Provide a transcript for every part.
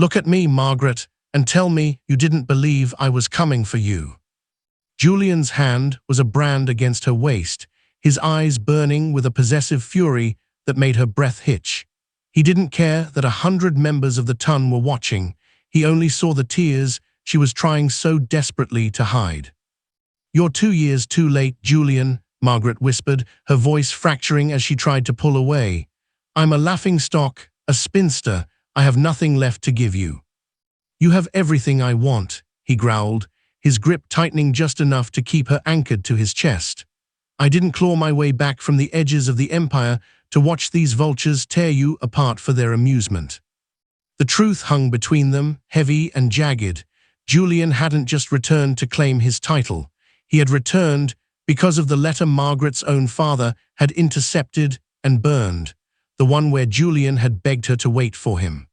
Look at me, Margaret, and tell me you didn't believe I was coming for you." Julian's hand was a brand against her waist, his eyes burning with a possessive fury that made her breath hitch. He didn't care that 100 members of the ton were watching. He only saw the tears she was trying so desperately to hide. "You're 2 years too late, Julian," Margaret whispered, her voice fracturing as she tried to pull away. "I'm a laughingstock, a spinster. I have nothing left to give you." "You have everything I want," he growled, his grip tightening just enough to keep her anchored to his chest. "I didn't claw my way back from the edges of the empire to watch these vultures tear you apart for their amusement." The truth hung between them, heavy and jagged. Julian hadn't just returned to claim his title. He had returned because of the letter Margaret's own father had intercepted and burned, the one where Julian had begged her to wait for him.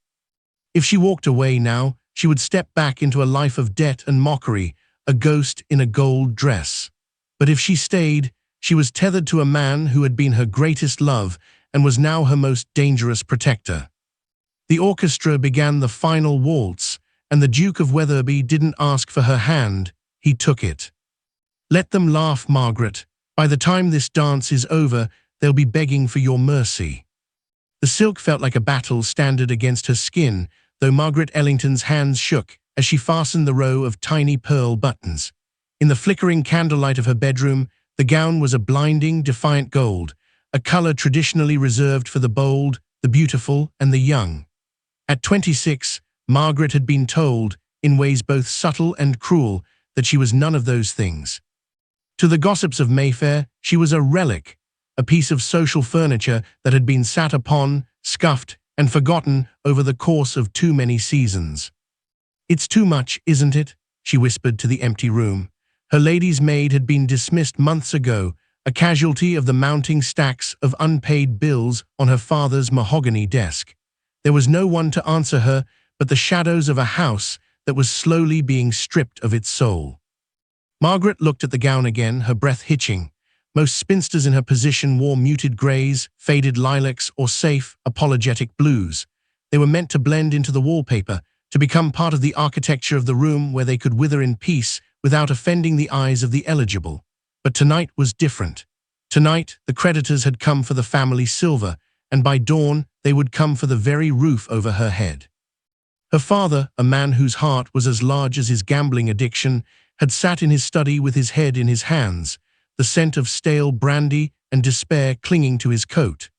If she walked away now, she would step back into a life of debt and mockery, a ghost in a gold dress. But if she stayed, she was tethered to a man who had been her greatest love and was now her most dangerous protector. The orchestra began the final waltz, and the Duke of Wetherby didn't ask for her hand, he took it. "Let them laugh, Margaret. By the time this dance is over, they'll be begging for your mercy." The silk felt like a battle standard against her skin, though Margaret Ellington's hands shook as she fastened the row of tiny pearl buttons. In the flickering candlelight of her bedroom, the gown was a blinding, defiant gold, a color traditionally reserved for the bold, the beautiful, and the young. At 26, Margaret had been told, in ways both subtle and cruel, that she was none of those things. To the gossips of Mayfair, she was a relic, a piece of social furniture that had been sat upon, scuffed, and forgotten over the course of too many seasons. "It's too much, isn't it?" she whispered to the empty room. Her lady's maid had been dismissed months ago, a casualty of the mounting stacks of unpaid bills on her father's mahogany desk. There was no one to answer her but the shadows of a house that was slowly being stripped of its soul. Margaret looked at the gown again, her breath hitching. Most spinsters in her position wore muted grays, faded lilacs, or safe, apologetic blues. They were meant to blend into the wallpaper, to become part of the architecture of the room where they could wither in peace without offending the eyes of the eligible. But tonight was different. Tonight, the creditors had come for the family silver, and by dawn, they would come for the very roof over her head. Her father, a man whose heart was as large as his gambling addiction, had sat in his study with his head in his hands, the scent of stale brandy and despair clinging to his coat.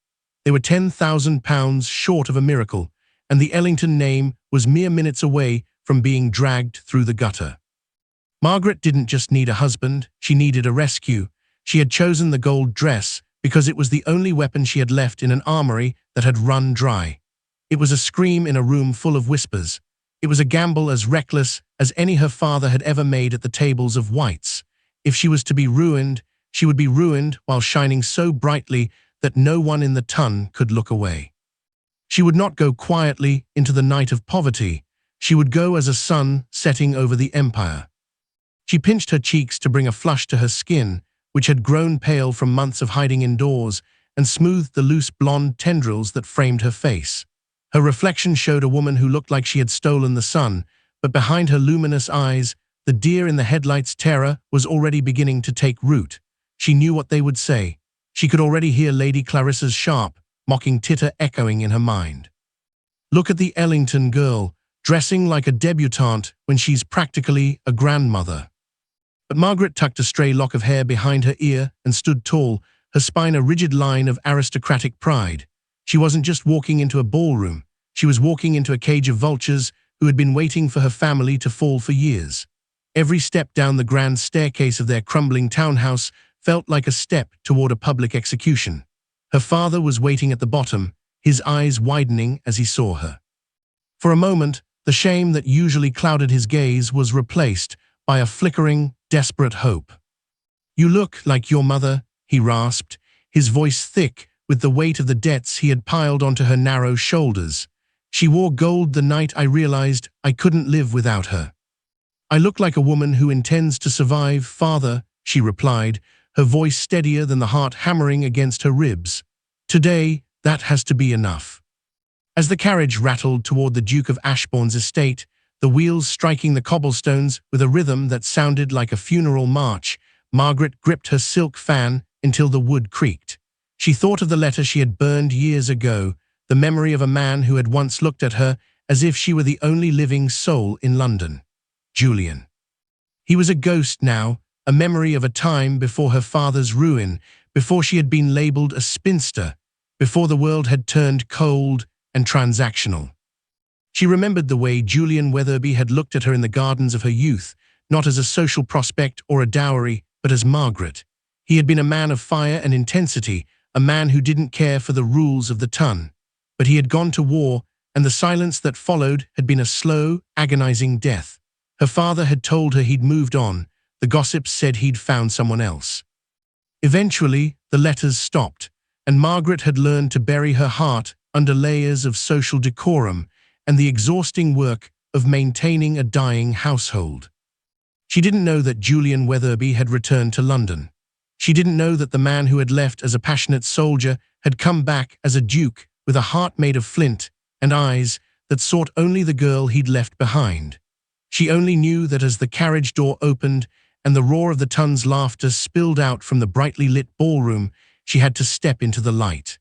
They were £10,000 short of a miracle, and the Ellington name was mere minutes away from being dragged through the gutter. Margaret didn't just need a husband, she needed a rescue. She had chosen the gold dress because it was the only weapon she had left in an armory that had run dry. It was a scream in a room full of whispers. It was a gamble as reckless as any her father had ever made at the tables of whites. If she was to be ruined, she would be ruined while shining so brightly that no one in the ton could look away. She would not go quietly into the night of poverty. She would go as a sun setting over the empire. She pinched her cheeks to bring a flush to her skin, which had grown pale from months of hiding indoors, and smoothed the loose blonde tendrils that framed her face. Her reflection showed a woman who looked like she had stolen the sun, but behind her luminous eyes, the deer in the headlights' terror was already beginning to take root. She knew what they would say. She could already hear Lady Clarissa's sharp, mocking titter echoing in her mind. "Look at the Ellington girl, dressing like a debutante when she's practically a grandmother." But Margaret tucked a stray lock of hair behind her ear and stood tall, her spine a rigid line of aristocratic pride. She wasn't just walking into a ballroom. She was walking into a cage of vultures who had been waiting for her family to fall for years. Every step down the grand staircase of their crumbling townhouse felt like a step toward a public execution. Her father was waiting at the bottom, his eyes widening as he saw her. For a moment, the shame that usually clouded his gaze was replaced by a flickering, desperate hope. "You look like your mother," he rasped, his voice thick with the weight of the debts he had piled onto her narrow shoulders. "She wore gold the night I realized I couldn't live without her." "I look like a woman who intends to survive, father," she replied, her voice steadier than the heart hammering against her ribs. "Today, that has to be enough." As the carriage rattled toward the Duke of Ashbourne's estate, the wheels striking the cobblestones with a rhythm that sounded like a funeral march, Margaret gripped her silk fan until the wood creaked. She thought of the letter she had burned years ago, the memory of a man who had once looked at her as if she were the only living soul in London. Julian. He was a ghost now, a memory of a time before her father's ruin, before she had been labelled a spinster, before the world had turned cold and transactional. She remembered the way Julian Weatherby had looked at her in the gardens of her youth, not as a social prospect or a dowry, but as Margaret. He had been a man of fire and intensity, a man who didn't care for the rules of the ton. But he had gone to war, and the silence that followed had been a slow, agonizing death. Her father had told her he'd moved on. The gossips said he'd found someone else. Eventually, the letters stopped, and Margaret had learned to bury her heart under layers of social decorum and the exhausting work of maintaining a dying household. She didn't know that Julian Weatherby had returned to London. She didn't know that the man who had left as a passionate soldier had come back as a duke with a heart made of flint and eyes that sought only the girl he'd left behind. She only knew that as the carriage door opened and the roar of the ton's laughter spilled out from the brightly lit ballroom, she had to step into the light.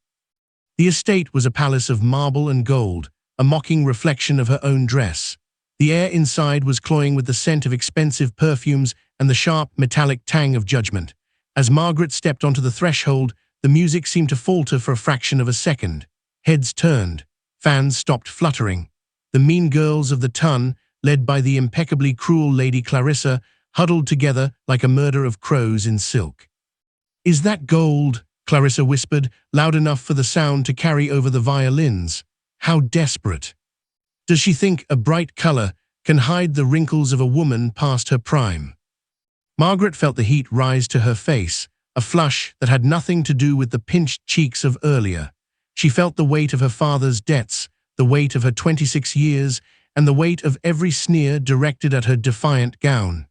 The estate was a palace of marble and gold, a mocking reflection of her own dress. The air inside was cloying with the scent of expensive perfumes and the sharp, metallic tang of judgment. As Margaret stepped onto the threshold, the music seemed to falter for a fraction of a second. Heads turned. Fans stopped fluttering. The mean girls of the ton, led by the impeccably cruel Lady Clarissa, huddled together like a murder of crows in silk. "Is that gold?" Clarissa whispered, loud enough for the sound to carry over the violins. How desperate. Does she think a bright color can hide the wrinkles of a woman past her prime? Margaret felt the heat rise to her face, a flush that had nothing to do with the pinched cheeks of earlier. She felt the weight of her father's debts, the weight of her 26 years, and the weight of every sneer directed at her defiant gown.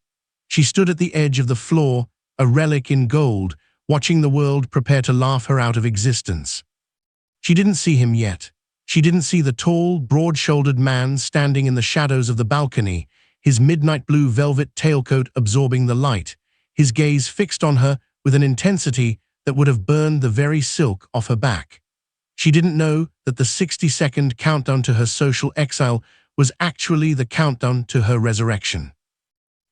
She stood at the edge of the floor, a relic in gold, watching the world prepare to laugh her out of existence. She didn't see him yet. She didn't see the tall, broad-shouldered man standing in the shadows of the balcony, his midnight blue velvet tailcoat absorbing the light, his gaze fixed on her with an intensity that would have burned the very silk off her back. She didn't know that the 60-second countdown to her social exile was actually the countdown to her resurrection.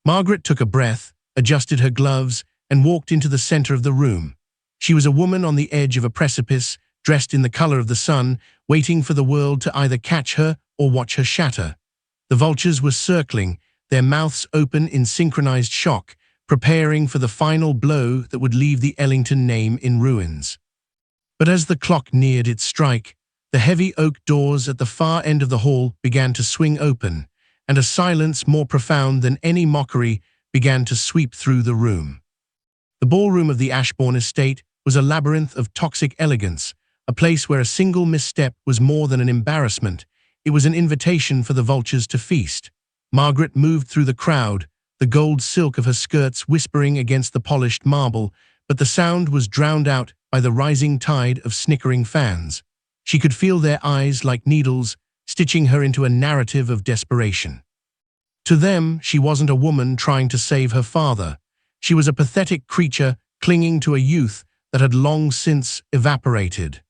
Margaret took a breath, adjusted her gloves, and walked into the center of the room. She was a woman on the edge of a precipice, dressed in the color of the sun, waiting for the world to either catch her or watch her shatter. The vultures were circling, their mouths open in synchronized shock, preparing for the final blow that would leave the Ellington name in ruins. But as the clock neared its strike, the heavy oak doors at the far end of the hall began to swing open, and a silence more profound than any mockery began to sweep through the room. The ballroom of the Ashbourne estate was a labyrinth of toxic elegance, a place where a single misstep was more than an embarrassment. It was an invitation for the vultures to feast. Margaret moved through the crowd, the gold silk of her skirts whispering against the polished marble, but the sound was drowned out by the rising tide of snickering fans. She could feel their eyes like needles, stitching her into a narrative of desperation. To them, she wasn't a woman trying to save her father. She was a pathetic creature clinging to a youth that had long since evaporated.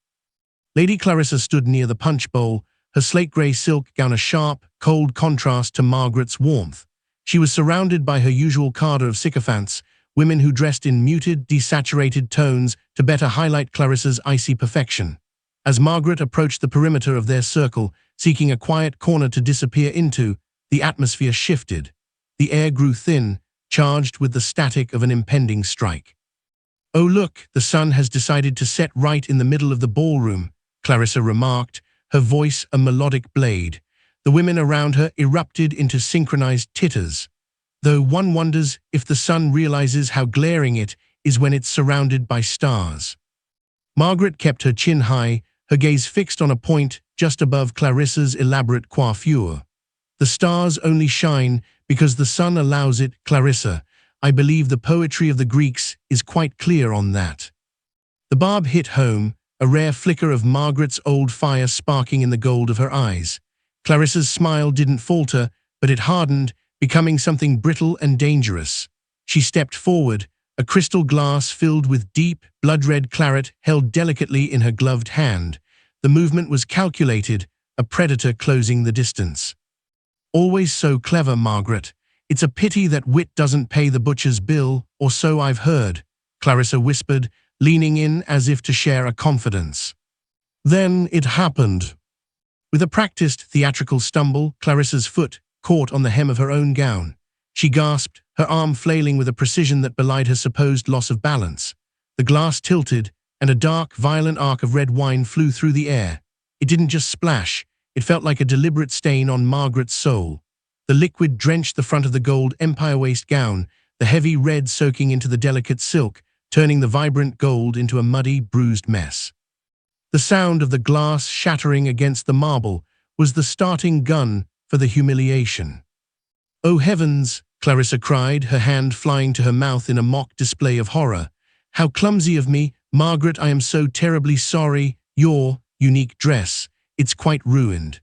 Lady Clarissa stood near the punch bowl, her slate-grey silk gown a sharp, cold contrast to Margaret's warmth. She was surrounded by her usual cadre of sycophants, women who dressed in muted, desaturated tones to better highlight Clarissa's icy perfection. As Margaret approached the perimeter of their circle, seeking a quiet corner to disappear into, the atmosphere shifted. The air grew thin, charged with the static of an impending strike. "Oh look, the sun has decided to set right in the middle of the ballroom," Clarissa remarked, her voice a melodic blade. The women around her erupted into synchronized titters. Though one wonders if the sun realizes how glaring it is when it's surrounded by stars. Margaret kept her chin high, her gaze fixed on a point just above Clarissa's elaborate coiffure. "The stars only shine because the sun allows it, Clarissa. I believe the poetry of the Greeks is quite clear on that." The barb hit home, a rare flicker of Margaret's old fire sparking in the gold of her eyes. Clarissa's smile didn't falter, but it hardened, becoming something brittle and dangerous. She stepped forward, a crystal glass filled with deep, blood-red claret held delicately in her gloved hand. The movement was calculated, a predator closing the distance. "Always so clever, Margaret. It's a pity that wit doesn't pay the butcher's bill, or so I've heard," Clarissa whispered, leaning in as if to share a confidence. Then it happened. With a practiced theatrical stumble, Clarissa's foot caught on the hem of her own gown. She gasped, her arm flailing with a precision that belied her supposed loss of balance. The glass tilted, and a dark, violent arc of red wine flew through the air. It didn't just splash, it felt like a deliberate stain on Margaret's soul. The liquid drenched the front of the gold empire waist gown, the heavy red soaking into the delicate silk, turning the vibrant gold into a muddy, bruised mess. The sound of the glass shattering against the marble was the starting gun for the humiliation. "Oh heavens!" Clarissa cried, her hand flying to her mouth in a mock display of horror. "How clumsy of me! Margaret, I am so terribly sorry. Your unique dress, it's quite ruined."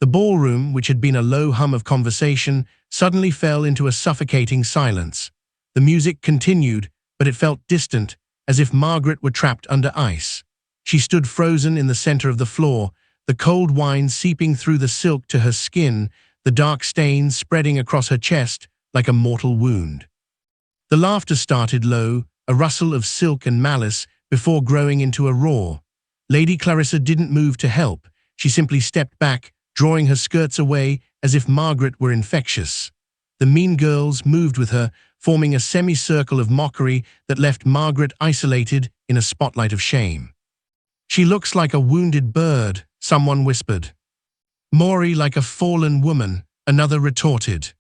The ballroom, which had been a low hum of conversation, suddenly fell into a suffocating silence. The music continued, but it felt distant, as if Margaret were trapped under ice. She stood frozen in the center of the floor, the cold wine seeping through the silk to her skin, the dark stains spreading across her chest like a mortal wound. The laughter started low, a rustle of silk and malice, before growing into a roar. Lady Clarissa didn't move to help. She simply stepped back, drawing her skirts away as if Margaret were infectious. The mean girls moved with her, forming a semicircle of mockery that left Margaret isolated in a spotlight of shame. "She looks like a wounded bird," someone whispered. "Maury like a fallen woman," another retorted.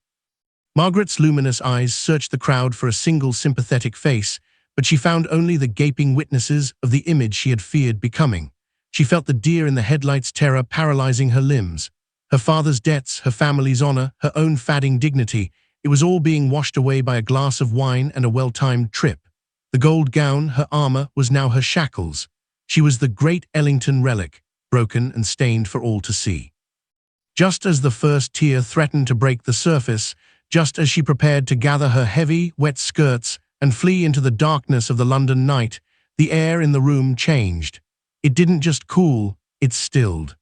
Margaret's luminous eyes searched the crowd for a single sympathetic face, but she found only the gaping witnesses of the image she had feared becoming. She felt the deer in the headlights' terror paralyzing her limbs. Her father's debts, her family's honor, her own fading dignity, it was all being washed away by a glass of wine and a well-timed trip. The gold gown, her armor, was now her shackles. She was the great Ellington relic, broken and stained for all to see. Just as the first tear threatened to break the surface, just as she prepared to gather her heavy, wet skirts and flee into the darkness of the London night, the air in the room changed. It didn't just cool, it stilled.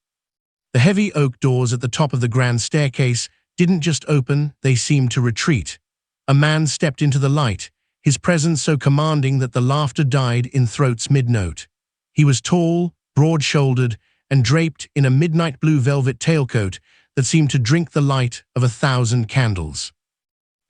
The heavy oak doors at the top of the grand staircase didn't just open, they seemed to retreat. A man stepped into the light, his presence so commanding that the laughter died in throats mid-note. He was tall, broad-shouldered, and draped in a midnight blue velvet tailcoat that seemed to drink the light of 1,000 candles.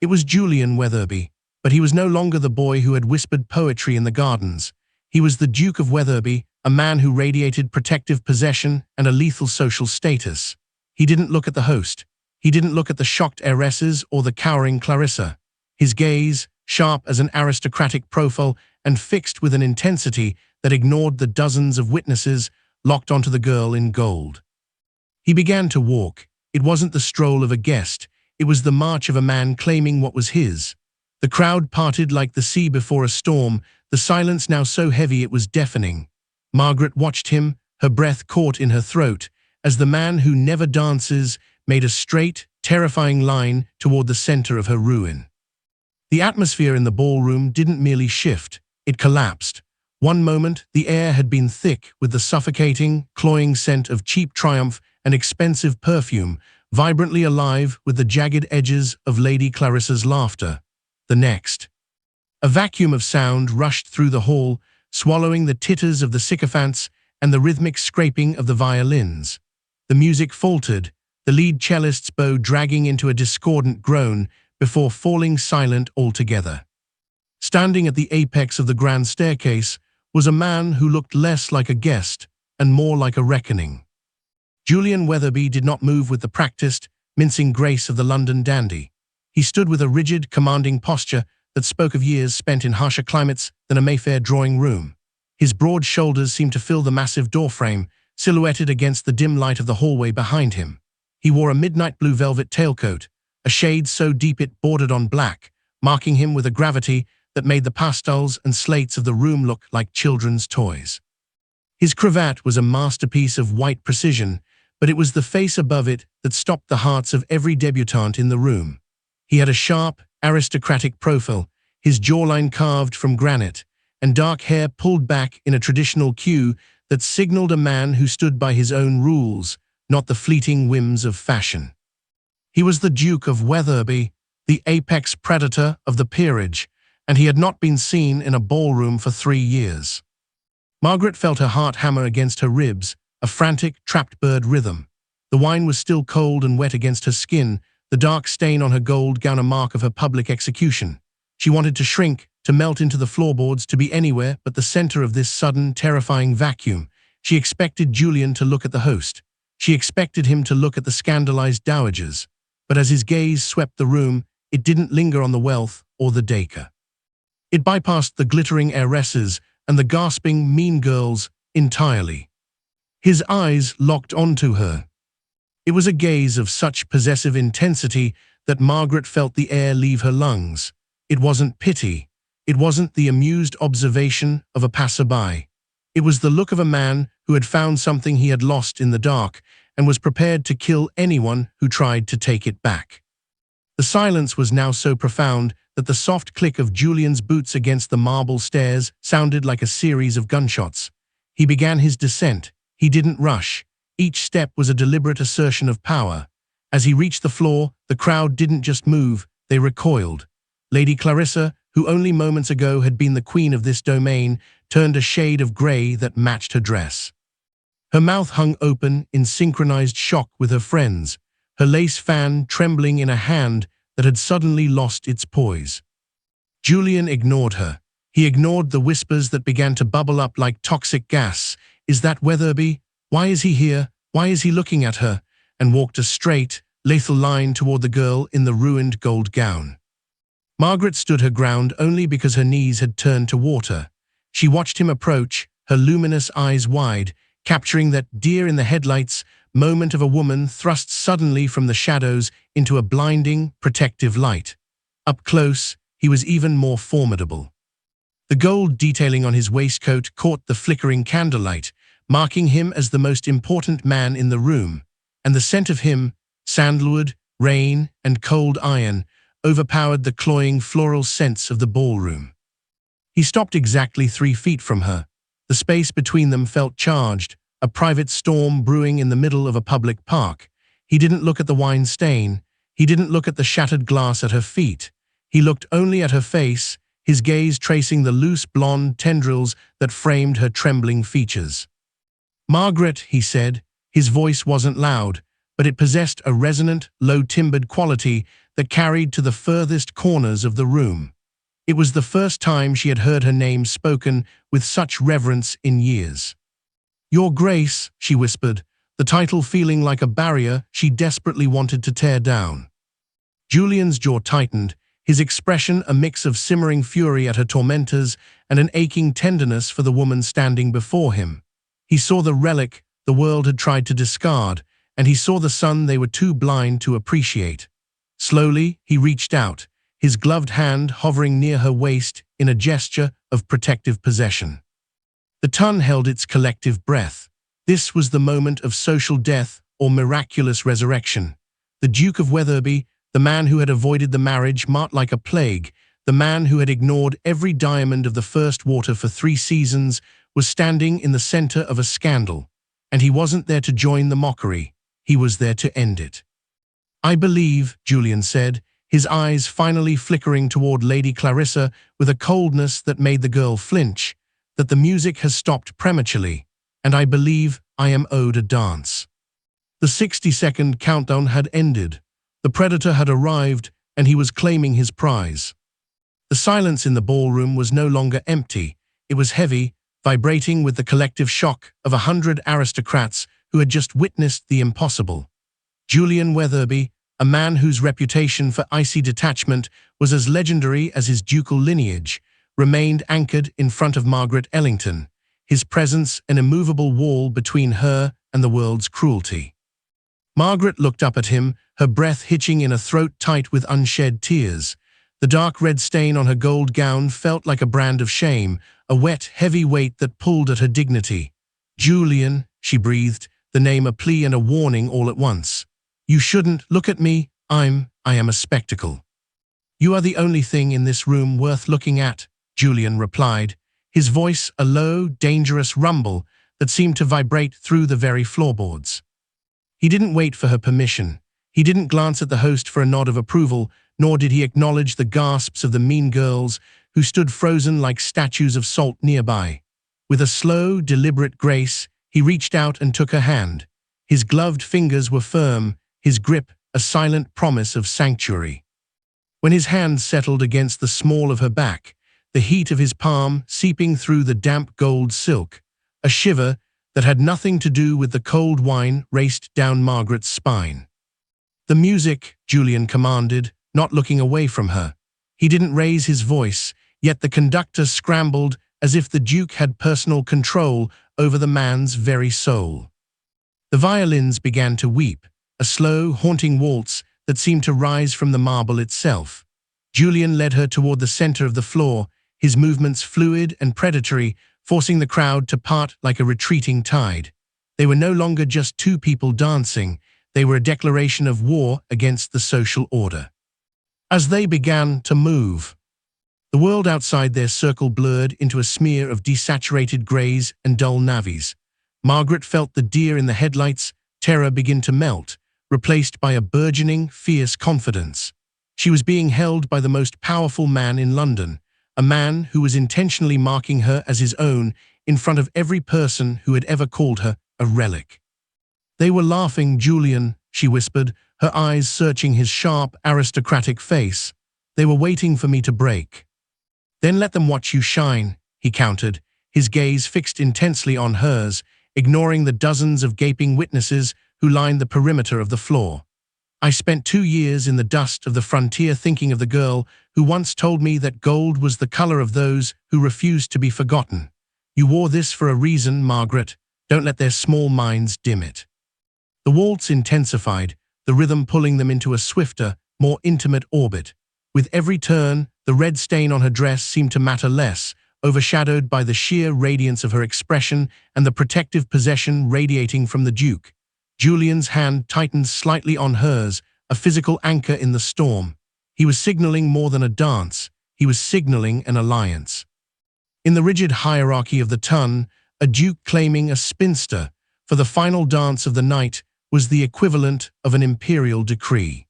It was Julian Weatherby, but he was no longer the boy who had whispered poetry in the gardens. He was the Duke of Weatherby, a man who radiated protective possession and a lethal social status. He didn't look at the host. He didn't look at the shocked heiresses or the cowering Clarissa. His gaze, sharp as an aristocratic profile and fixed with an intensity that ignored the dozens of witnesses, locked onto the girl in gold. He began to walk. It wasn't the stroll of a guest. It was the march of a man claiming what was his. The crowd parted like the sea before a storm, the silence now so heavy it was deafening. Margaret watched him, her breath caught in her throat, as the man who never dances made a straight, terrifying line toward the center of her ruin. The atmosphere in the ballroom didn't merely shift, it collapsed. One moment, the air had been thick with the suffocating, cloying scent of cheap triumph and expensive perfume, vibrantly alive with the jagged edges of Lady Clarissa's laughter. The next, a vacuum of sound rushed through the hall, swallowing the titters of the sycophants and the rhythmic scraping of the violins. The music faltered, the lead cellist's bow dragging into a discordant groan before falling silent altogether. Standing at the apex of the grand staircase was a man who looked less like a guest and more like a reckoning. Julian Weatherby did not move with the practiced, mincing grace of the London dandy. He stood with a rigid, commanding posture that spoke of years spent in harsher climates than a Mayfair drawing room. His broad shoulders seemed to fill the massive doorframe, silhouetted against the dim light of the hallway behind him. He wore a midnight blue velvet tailcoat, a shade so deep it bordered on black, marking him with a gravity that made the pastels and slates of the room look like children's toys. His cravat was a masterpiece of white precision, but it was the face above it that stopped the hearts of every debutante in the room. He had a sharp, aristocratic profile, his jawline carved from granite, and dark hair pulled back in a traditional queue that signaled a man who stood by his own rules, not the fleeting whims of fashion. He was the Duke of Wetherby, the apex predator of the peerage, and he had not been seen in a ballroom for 3 years. Margaret felt her heart hammer against her ribs, a frantic, trapped bird rhythm. The wine was still cold and wet against her skin, the dark stain on her gold gown a mark of her public execution. She wanted to shrink, to melt into the floorboards, to be anywhere but the center of this sudden, terrifying vacuum. She expected Julian to look at the host. She expected him to look at the scandalized dowagers. But as his gaze swept the room, it didn't linger on the wealth or the Dacre. It bypassed the glittering heiresses and the gasping mean girls entirely. His eyes locked onto her. It was a gaze of such possessive intensity that Margaret felt the air leave her lungs. It wasn't pity. It wasn't the amused observation of a passerby. It was the look of a man who had found something he had lost in the dark and was prepared to kill anyone who tried to take it back. The silence was now so profound that the soft click of Julian's boots against the marble stairs sounded like a series of gunshots. He began his descent. He didn't rush. Each step was a deliberate assertion of power. As he reached the floor, the crowd didn't just move, they recoiled. Lady Clarissa, who only moments ago had been the queen of this domain, turned a shade of grey that matched her dress. Her mouth hung open in synchronized shock with her friend's, her lace fan trembling in a hand that had suddenly lost its poise. Julian ignored her. He ignored the whispers that began to bubble up like toxic gas. Is that Wetherby? Why is he here? Why is he looking at her? And walked a straight, lethal line toward the girl in the ruined gold gown. Margaret stood her ground only because her knees had turned to water. She watched him approach, her luminous eyes wide, capturing that deer-in-the-headlights moment of a woman thrust suddenly from the shadows into a blinding, protective light. Up close, he was even more formidable. The gold detailing on his waistcoat caught the flickering candlelight, marking him as the most important man in the room, and the scent of him, sandalwood, rain, and cold iron, overpowered the cloying floral scents of the ballroom. He stopped exactly 3 feet from her. The space between them felt charged, a private storm brewing in the middle of a public park. He didn't look at the wine stain. He didn't look at the shattered glass at her feet. He looked only at her face, his gaze tracing the loose blonde tendrils that framed her trembling features. "Margaret," he said. His voice wasn't loud, but it possessed a resonant, low-timbered quality that carried to the furthest corners of the room. It was the first time she had heard her name spoken with such reverence in years. "Your Grace," she whispered, the title feeling like a barrier she desperately wanted to tear down. Julian's jaw tightened, his expression a mix of simmering fury at her tormentors and an aching tenderness for the woman standing before him. He saw the relic the world had tried to discard, and he saw the son they were too blind to appreciate. Slowly, he reached out, his gloved hand hovering near her waist in a gesture of protective possession. The ton held its collective breath. This was the moment of social death or miraculous resurrection. The Duke of Wetherby, the man who had avoided the marriage marked like a plague, the man who had ignored every diamond of the first water for 3 seasons, was standing in the center of a scandal. And he wasn't there to join the mockery. He was there to end it. "I believe," Julian said, his eyes finally flickering toward Lady Clarissa with a coldness that made the girl flinch, "that the music has stopped prematurely, and I believe I am owed a dance." The 60-second countdown had ended. The predator had arrived, and he was claiming his prize. The silence in the ballroom was no longer empty. It was heavy, vibrating with the collective shock of 100 aristocrats who had just witnessed the impossible. Julian Wetherby, a man whose reputation for icy detachment was as legendary as his ducal lineage, remained anchored in front of Margaret Ellington, his presence an immovable wall between her and the world's cruelty. Margaret looked up at him, her breath hitching in a throat tight with unshed tears. The dark red stain on her gold gown felt like a brand of shame, a wet, heavy weight that pulled at her dignity. Julian, she breathed, the name a plea and a warning all at once. You shouldn't look at me, I am a spectacle. You are the only thing in this room worth looking at, Julian replied, his voice a low, dangerous rumble that seemed to vibrate through the very floorboards. He didn't wait for her permission. He didn't glance at the host for a nod of approval, nor did he acknowledge the gasps of the mean girls who stood frozen like statues of salt nearby. With a slow, deliberate grace, he reached out and took her hand. His gloved fingers were firm, his grip a silent promise of sanctuary. When his hand settled against the small of her back, the heat of his palm seeping through the damp gold silk, a shiver that had nothing to do with the cold wine raced down Margaret's spine. The music, Julian commanded, not looking away from her. He didn't raise his voice, yet the conductor scrambled as if the Duke had personal control over the man's very soul. The violins began to weep, a slow, haunting waltz that seemed to rise from the marble itself. Julian led her toward the center of the floor, his movements fluid and predatory, forcing the crowd to part like a retreating tide. They were no longer just two people dancing, they were a declaration of war against the social order. As they began to move, the world outside their circle blurred into a smear of desaturated grays and dull navies. Margaret felt the deer in the headlights' terror begin to melt, replaced by a burgeoning, fierce confidence. She was being held by the most powerful man in London, a man who was intentionally marking her as his own in front of every person who had ever called her a relic. They were laughing, Julian, she whispered, her eyes searching his sharp, aristocratic face. They were waiting for me to break. Then let them watch you shine, he countered, his gaze fixed intensely on hers, ignoring the dozens of gaping witnesses who lined the perimeter of the floor. I spent 2 years in the dust of the frontier thinking of the girl who once told me that gold was the color of those who refused to be forgotten. You wore this for a reason, Margaret. Don't let their small minds dim it. The waltz intensified, the rhythm pulling them into a swifter, more intimate orbit. With every turn, the red stain on her dress seemed to matter less, overshadowed by the sheer radiance of her expression and the protective possession radiating from the Duke. Julian's hand tightened slightly on hers, a physical anchor in the storm. He was signaling more than a dance, he was signaling an alliance. In the rigid hierarchy of the ton, a Duke claiming a spinster for the final dance of the night was the equivalent of an imperial decree.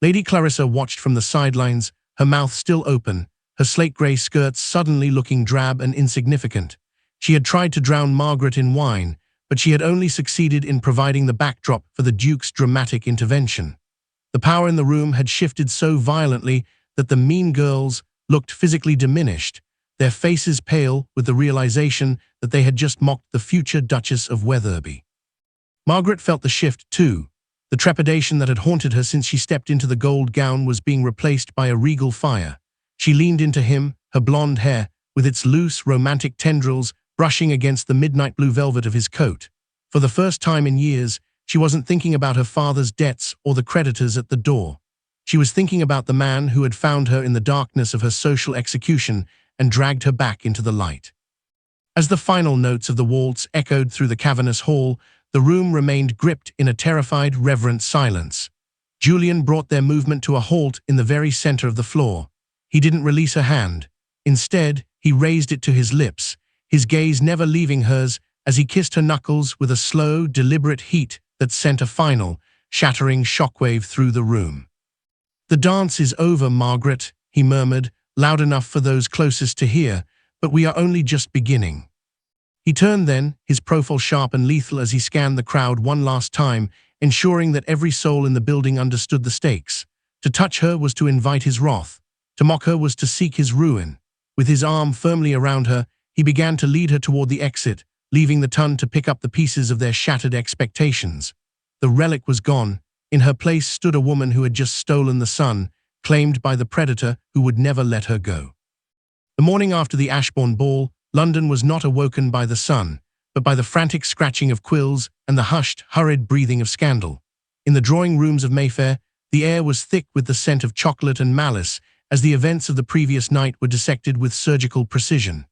Lady Clarissa watched from the sidelines, her mouth still open, her slate-grey skirts suddenly looking drab and insignificant. She had tried to drown Margaret in wine, but she had only succeeded in providing the backdrop for the Duke's dramatic intervention. The power in the room had shifted so violently that the mean girls looked physically diminished, their faces pale with the realization that they had just mocked the future Duchess of Wetherby. Margaret felt the shift too. The trepidation that had haunted her since she stepped into the gold gown was being replaced by a regal fire. She leaned into him, her blonde hair, with its loose, romantic tendrils, brushing against the midnight blue velvet of his coat. For the first time in years, she wasn't thinking about her father's debts or the creditors at the door. She was thinking about the man who had found her in the darkness of her social execution and dragged her back into the light. As the final notes of the waltz echoed through the cavernous hall, the room remained gripped in a terrified, reverent silence. Julian brought their movement to a halt in the very center of the floor. He didn't release her hand. Instead, he raised it to his lips, his gaze never leaving hers as he kissed her knuckles with a slow, deliberate heat that sent a final, shattering shockwave through the room. The dance is over, Margaret, he murmured, loud enough for those closest to hear, but we are only just beginning. He turned then, his profile sharp and lethal as he scanned the crowd one last time, ensuring that every soul in the building understood the stakes. To touch her was to invite his wrath. To mock her was to seek his ruin. With his arm firmly around her, he began to lead her toward the exit, leaving the ton to pick up the pieces of their shattered expectations. The relic was gone. In her place stood a woman who had just stolen the sun, claimed by the predator who would never let her go. The morning after the Ashbourne ball, London was not awoken by the sun, but by the frantic scratching of quills and the hushed, hurried breathing of scandal. In the drawing rooms of Mayfair, the air was thick with the scent of chocolate and malice, as the events of the previous night were dissected with surgical precision.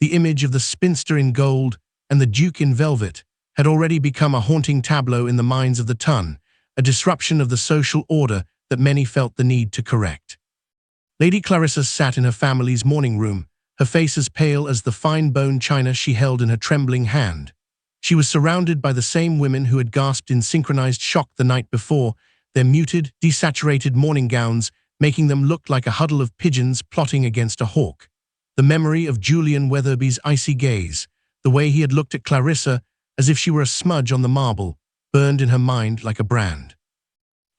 The image of the spinster in gold, and the Duke in velvet had already become a haunting tableau in the minds of the ton, a disruption of the social order that many felt the need to correct. Lady Clarissa sat in her family's morning room, her face as pale as the fine bone china she held in her trembling hand. She was surrounded by the same women who had gasped in synchronized shock the night before, their muted, desaturated morning gowns making them look like a huddle of pigeons plotting against a hawk. The memory of Julian Weatherby's icy gaze, the way he had looked at Clarissa as if she were a smudge on the marble, burned in her mind like a brand.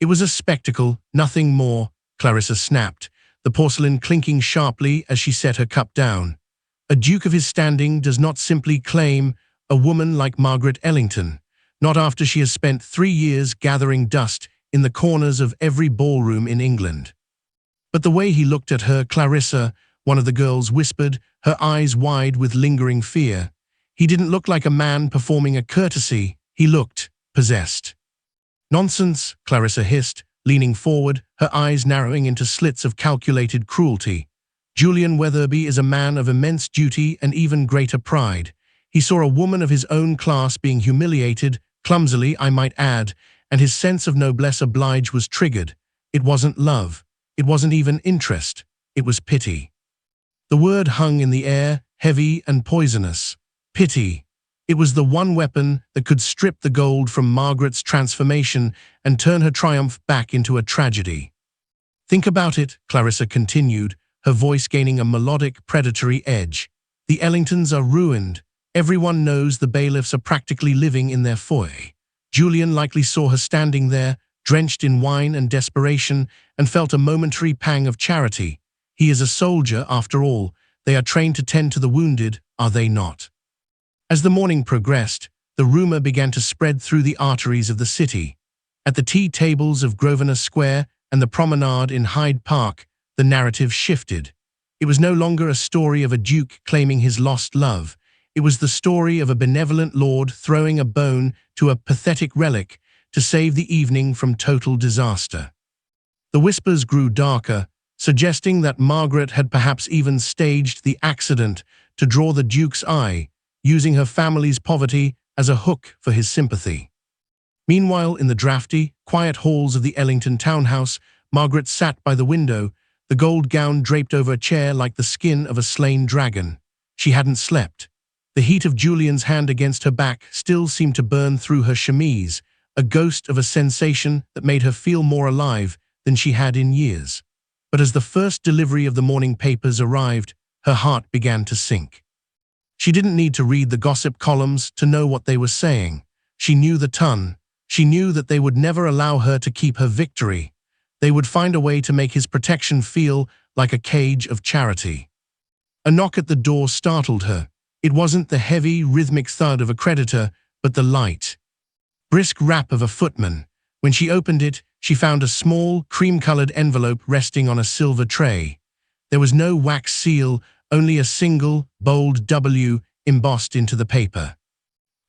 It was a spectacle, nothing more, Clarissa snapped, the porcelain clinking sharply as she set her cup down. A duke of his standing does not simply claim a woman like Margaret Ellington, not after she has spent 3 years gathering dust in the corners of every ballroom in England. But the way he looked at her, Clarissa, one of the girls whispered, her eyes wide with lingering fear. He didn't look like a man performing a courtesy, he looked possessed. Nonsense, Clarissa hissed, leaning forward, her eyes narrowing into slits of calculated cruelty. Julian Weatherby is a man of immense duty and even greater pride. He saw a woman of his own class being humiliated, clumsily, I might add, and his sense of noblesse oblige was triggered. It wasn't love. It wasn't even interest. It was pity. The word hung in the air, heavy and poisonous. Pity. It was the one weapon that could strip the gold from Margaret's transformation and turn her triumph back into a tragedy. Think about it, Clarissa continued, her voice gaining a melodic, predatory edge. The Ellingtons are ruined. Everyone knows the bailiffs are practically living in their foyer. Julian likely saw her standing there, drenched in wine and desperation, and felt a momentary pang of charity. He is a soldier, after all. They are trained to tend to the wounded, are they not? As the morning progressed, the rumor began to spread through the arteries of the city. At the tea tables of Grosvenor Square and the promenade in Hyde Park, the narrative shifted. It was no longer a story of a duke claiming his lost love. It was the story of a benevolent lord throwing a bone to a pathetic relic to save the evening from total disaster. The whispers grew darker, suggesting that Margaret had perhaps even staged the accident to draw the Duke's eye, using her family's poverty as a hook for his sympathy. Meanwhile, in the drafty, quiet halls of the Ellington townhouse, Margaret sat by the window, the gold gown draped over a chair like the skin of a slain dragon. She hadn't slept. The heat of Julian's hand against her back still seemed to burn through her chemise, a ghost of a sensation that made her feel more alive than she had in years. But as the first delivery of the morning papers arrived, her heart began to sink. She didn't need to read the gossip columns to know what they were saying. She knew the ton. She knew that they would never allow her to keep her victory. They would find a way to make his protection feel like a cage of charity. A knock at the door startled her. It wasn't the heavy, rhythmic thud of a creditor, but the light, brisk rap of a footman. When she opened it, she found a small, cream-colored envelope resting on a silver tray. There was no wax seal, only a single, bold W embossed into the paper.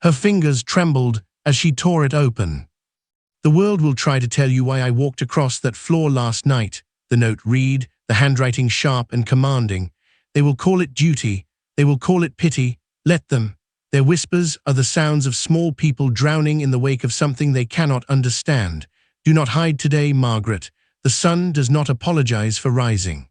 Her fingers trembled as she tore it open. "The world will try to tell you why I walked across that floor last night," the note read, the handwriting sharp and commanding. "They will call it duty. They will call it pity. Let them. Their whispers are the sounds of small people drowning in the wake of something they cannot understand. Do not hide today, Margaret. The sun does not apologize for rising."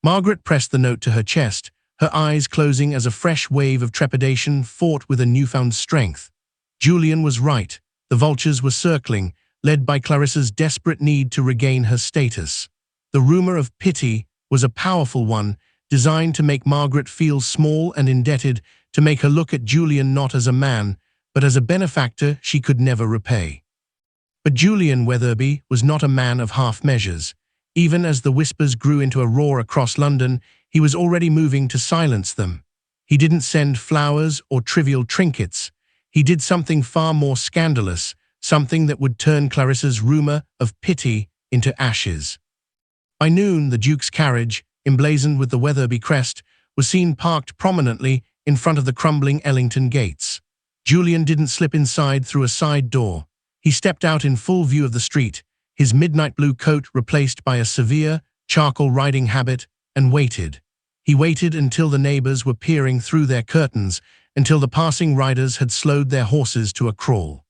Margaret pressed the note to her chest, her eyes closing as a fresh wave of trepidation fought with a newfound strength. Julian was right. The vultures were circling, led by Clarissa's desperate need to regain her status. The rumor of pity was a powerful one, designed to make Margaret feel small and indebted, to make her look at Julian not as a man, but as a benefactor she could never repay. But Julian Weatherby was not a man of half measures. Even as the whispers grew into a roar across London, he was already moving to silence them. He didn't send flowers or trivial trinkets. He did something far more scandalous, something that would turn Clarissa's rumor of pity into ashes. By noon, the Duke's carriage, emblazoned with the Weatherby crest, was seen parked prominently in front of the crumbling Ellington gates. Julian didn't slip inside through a side door. He stepped out in full view of the street, his midnight blue coat replaced by a severe, charcoal riding habit, and waited. He waited until the neighbors were peering through their curtains, until the passing riders had slowed their horses to a crawl.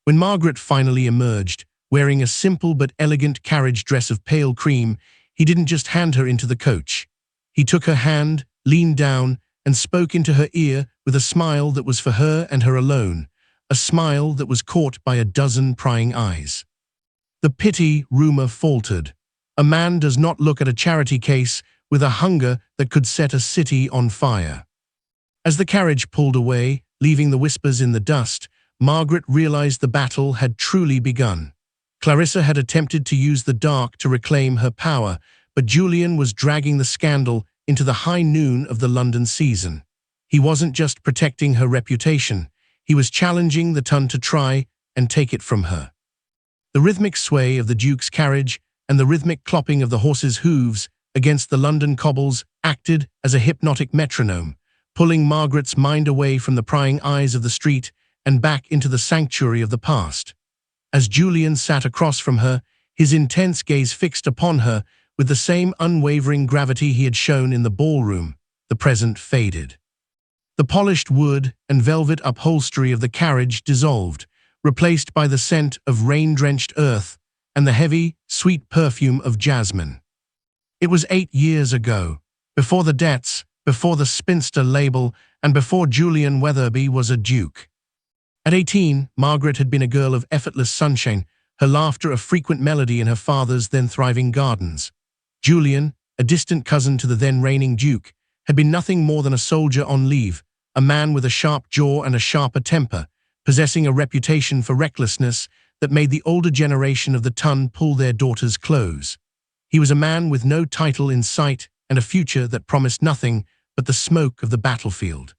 When Margaret finally emerged, wearing a simple but elegant carriage dress of pale cream, he didn't just hand her into the coach. He took her hand, leaned down, and spoke into her ear with a smile that was for her and her alone, a smile that was caught by a dozen prying eyes. The pity rumor faltered. A man does not look at a charity case with a hunger that could set a city on fire. As the carriage pulled away, leaving the whispers in the dust, Margaret realized the battle had truly begun. Clarissa had attempted to use the dark to reclaim her power, but Julian was dragging the scandal into the high noon of the London season. He wasn't just protecting her reputation, he was challenging the Ton to try and take it from her. The rhythmic sway of the Duke's carriage and the rhythmic clopping of the horse's hooves against the London cobbles acted as a hypnotic metronome, pulling Margaret's mind away from the prying eyes of the street and back into the sanctuary of the past. As Julian sat across from her, his intense gaze fixed upon her with the same unwavering gravity he had shown in the ballroom, the present faded. The polished wood and velvet upholstery of the carriage dissolved, replaced by the scent of rain-drenched earth and the heavy, sweet perfume of jasmine. It was 8 years ago, before the debts, before the Spinster label, and before Julian Weatherby was a duke. At 18, Margaret had been a girl of effortless sunshine, her laughter a frequent melody in her father's then thriving gardens. Julian, a distant cousin to the then reigning duke, had been nothing more than a soldier on leave, a man with a sharp jaw and a sharper temper, possessing a reputation for recklessness that made the older generation of the Ton pull their daughters close. He was a man with no title in sight and a future that promised nothing but the smoke of the battlefield.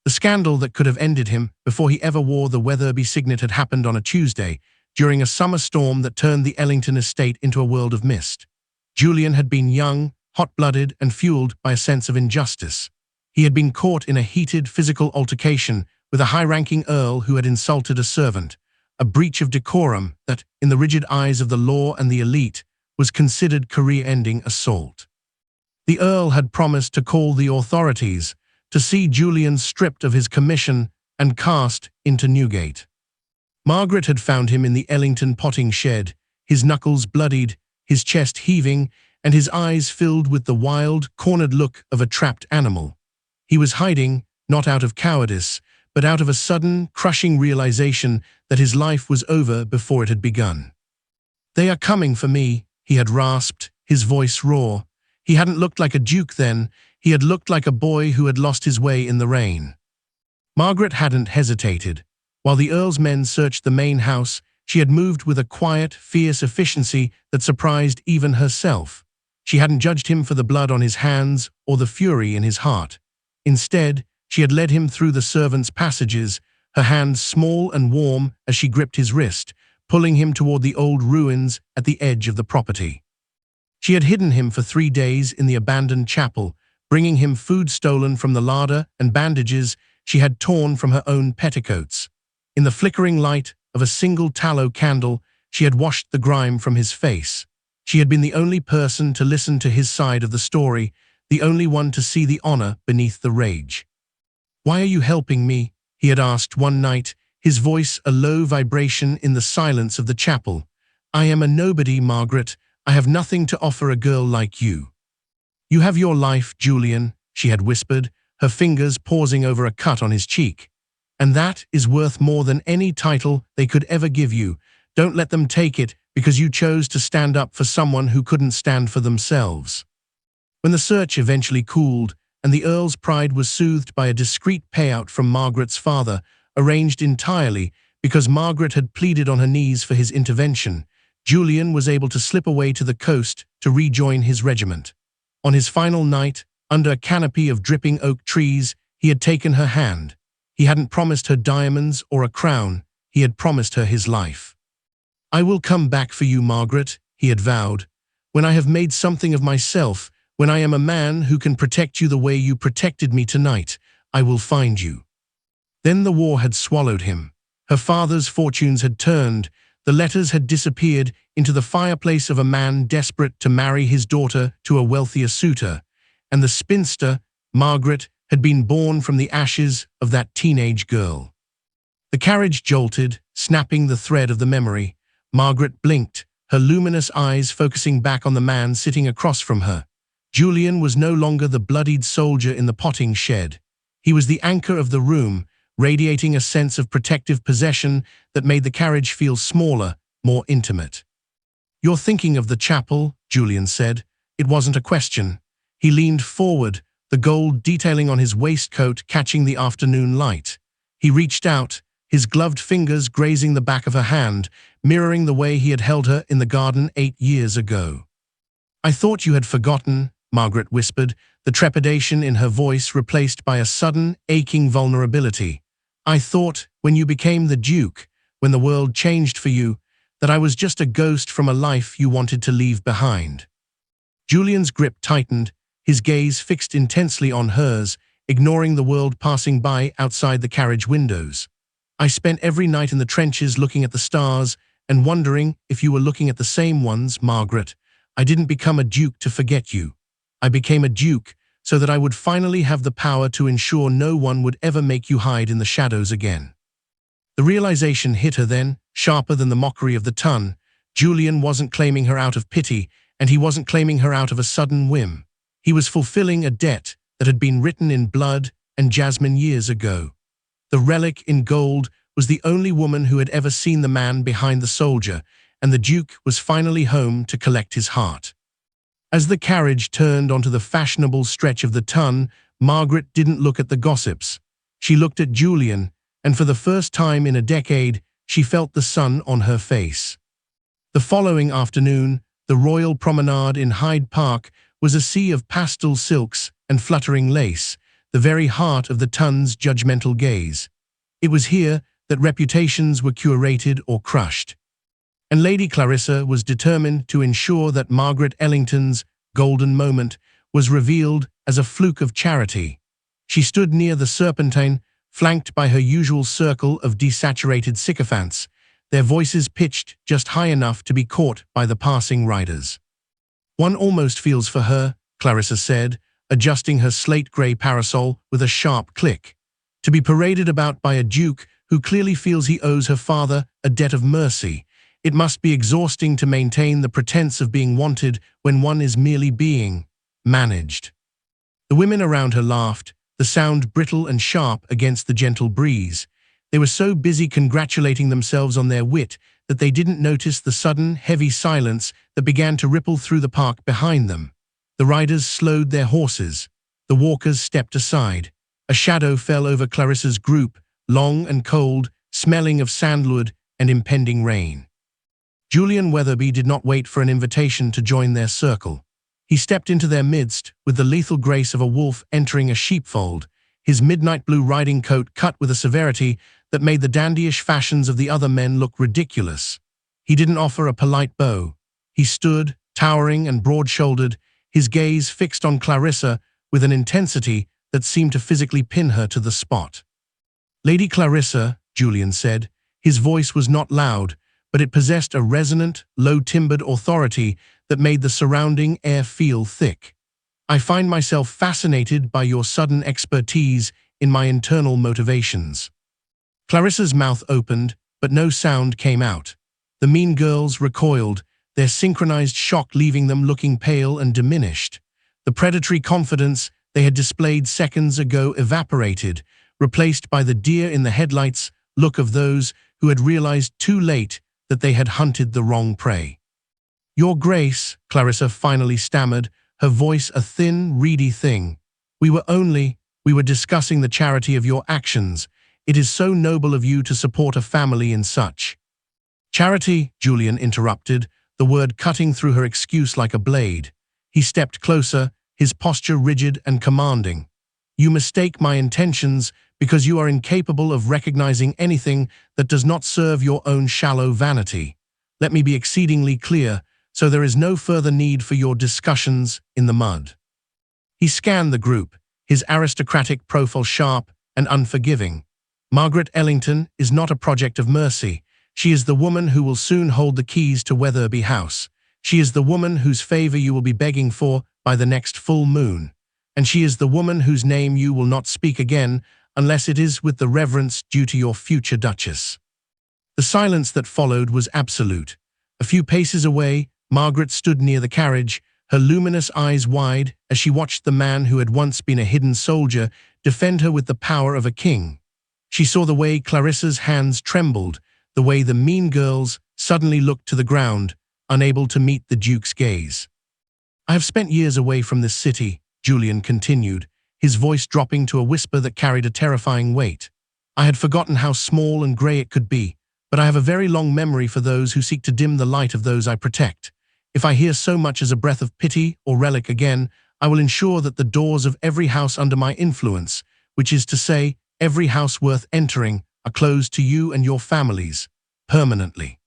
The scandal that could have ended him before he ever wore the Weatherby signet had happened on a Tuesday, during a summer storm that turned the Ellington estate into a world of mist. Julian had been young, hot-blooded, and fueled by a sense of injustice. He had been caught in a heated physical altercation with a high-ranking earl who had insulted a servant, a breach of decorum that, in the rigid eyes of the law and the elite, was considered career-ending assault. The earl had promised to call the authorities, to see Julian stripped of his commission and cast into Newgate. Margaret had found him in the Ellington potting shed, his knuckles bloodied, his chest heaving, and his eyes filled with the wild, cornered look of a trapped animal. He was hiding, not out of cowardice, but out of a sudden, crushing realization that his life was over before it had begun. "They are coming for me," he had rasped, his voice raw. He hadn't looked like a duke then, he had looked like a boy who had lost his way in the rain. Margaret hadn't hesitated. While the earl's men searched the main house, she had moved with a quiet, fierce efficiency that surprised even herself. She hadn't judged him for the blood on his hands or the fury in his heart. Instead, she had led him through the servants' passages, her hands small and warm as she gripped his wrist, pulling him toward the old ruins at the edge of the property. She had hidden him for 3 days in the abandoned chapel, bringing him food stolen from the larder and bandages she had torn from her own petticoats. In the flickering light of a single tallow candle, she had washed the grime from his face. She had been the only person to listen to his side of the story, the only one to see the honor beneath the rage. "Why are you helping me?" he had asked one night, his voice a low vibration in the silence of the chapel. "I am a nobody, Margaret. I have nothing to offer a girl like you." "You have your life, Julian," she had whispered, her fingers pausing over a cut on his cheek. "And that is worth more than any title they could ever give you. Don't let them take it because you chose to stand up for someone who couldn't stand for themselves." When the search eventually cooled, and the earl's pride was soothed by a discreet payout from Margaret's father, arranged entirely because Margaret had pleaded on her knees for his intervention, Julian was able to slip away to the coast to rejoin his regiment. On his final night, under a canopy of dripping oak trees, he had taken her hand. He hadn't promised her diamonds or a crown, he had promised her his life. "I will come back for you, Margaret," he had vowed. "When I have made something of myself, when I am a man who can protect you the way you protected me tonight, I will find you." Then the war had swallowed him. Her father's fortunes had turned, the letters had disappeared into the fireplace of a man desperate to marry his daughter to a wealthier suitor, and the spinster, Margaret, had been born from the ashes of that teenage girl. The carriage jolted, snapping the thread of the memory. Margaret blinked, her luminous eyes focusing back on the man sitting across from her. Julian was no longer the bloodied soldier in the potting shed. He was the anchor of the room, radiating a sense of protective possession that made the carriage feel smaller, more intimate. "You're thinking of the chapel," Julian said. It wasn't a question. He leaned forward, the gold detailing on his waistcoat catching the afternoon light. He reached out, his gloved fingers grazing the back of her hand, mirroring the way he had held her in the garden 8 years ago. "I thought you had forgotten," Margaret whispered, the trepidation in her voice replaced by a sudden, aching vulnerability. "I thought, when you became the Duke, when the world changed for you, that I was just a ghost from a life you wanted to leave behind." Julian's grip tightened, his gaze fixed intensely on hers, ignoring the world passing by outside the carriage windows. "I spent every night in the trenches looking at the stars and wondering if you were looking at the same ones, Margaret. I didn't become a duke to forget you. I became a duke so that I would finally have the power to ensure no one would ever make you hide in the shadows again." The realization hit her then, sharper than the mockery of the ton. Julian wasn't claiming her out of pity, and he wasn't claiming her out of a sudden whim. He was fulfilling a debt that had been written in blood and jasmine years ago. The relic in gold was the only woman who had ever seen the man behind the soldier, and the Duke was finally home to collect his heart. As the carriage turned onto the fashionable stretch of the ton, Margaret didn't look at the gossips. She looked at Julian, and for the first time in a decade, she felt the sun on her face. The following afternoon, the royal promenade in Hyde Park was a sea of pastel silks and fluttering lace, the very heart of the ton's judgmental gaze. It was here that reputations were curated or crushed. And Lady Clarissa was determined to ensure that Margaret Ellington's golden moment was revealed as a fluke of charity. She stood near the Serpentine, flanked by her usual circle of desaturated sycophants, their voices pitched just high enough to be caught by the passing riders. "One almost feels for her," Clarissa said, adjusting her slate-grey parasol with a sharp click. "To be paraded about by a duke who clearly feels he owes her father a debt of mercy. It must be exhausting to maintain the pretense of being wanted when one is merely being managed." The women around her laughed, the sound brittle and sharp against the gentle breeze. They were so busy congratulating themselves on their wit that they didn't notice the sudden, heavy silence that began to ripple through the park behind them. The riders slowed their horses. The walkers stepped aside. A shadow fell over Clarissa's group, long and cold, smelling of sandalwood and impending rain. Julian Weatherby did not wait for an invitation to join their circle. He stepped into their midst with the lethal grace of a wolf entering a sheepfold, his midnight blue riding coat cut with a severity that made the dandyish fashions of the other men look ridiculous. He didn't offer a polite bow. He stood, towering and broad-shouldered, his gaze fixed on Clarissa with an intensity that seemed to physically pin her to the spot. "Lady Clarissa," Julian said. His voice was not loud, but it possessed a resonant, low-timbered authority that made the surrounding air feel thick. "I find myself fascinated by your sudden expertise in my internal motivations." Clarissa's mouth opened, but no sound came out. The mean girls recoiled, their synchronized shock leaving them looking pale and diminished. The predatory confidence they had displayed seconds ago evaporated, replaced by the deer-in-the-headlights look of those who had realized too late that they had hunted the wrong prey. "Your Grace," Clarissa finally stammered, her voice a thin, reedy thing. We were discussing the charity of your actions. It is so noble of you to support a family in such." "Charity," Julian interrupted, the word cutting through her excuse like a blade. He stepped closer, his posture rigid and commanding. "You mistake my intentions because you are incapable of recognizing anything that does not serve your own shallow vanity. Let me be exceedingly clear, so there is no further need for your discussions in the mud." He scanned the group, his aristocratic profile sharp and unforgiving. "Margaret Ellington is not a project of mercy. She is the woman who will soon hold the keys to Weatherby House. She is the woman whose favor you will be begging for by the next full moon. and she is the woman whose name you will not speak again unless it is with the reverence due to your future duchess." The silence that followed was absolute. A few paces away, Margaret stood near the carriage, her luminous eyes wide as she watched the man who had once been a hidden soldier defend her with the power of a king. She saw the way Clarissa's hands trembled, the way the mean girls suddenly looked to the ground, unable to meet the Duke's gaze. "I have spent years away from this city," Julian continued, his voice dropping to a whisper that carried a terrifying weight. "I had forgotten how small and grey it could be, but I have a very long memory for those who seek to dim the light of those I protect. If I hear so much as a breath of pity or relic again, I will ensure that the doors of every house under my influence, which is to say, every house worth entering, are closed to you and your families, permanently."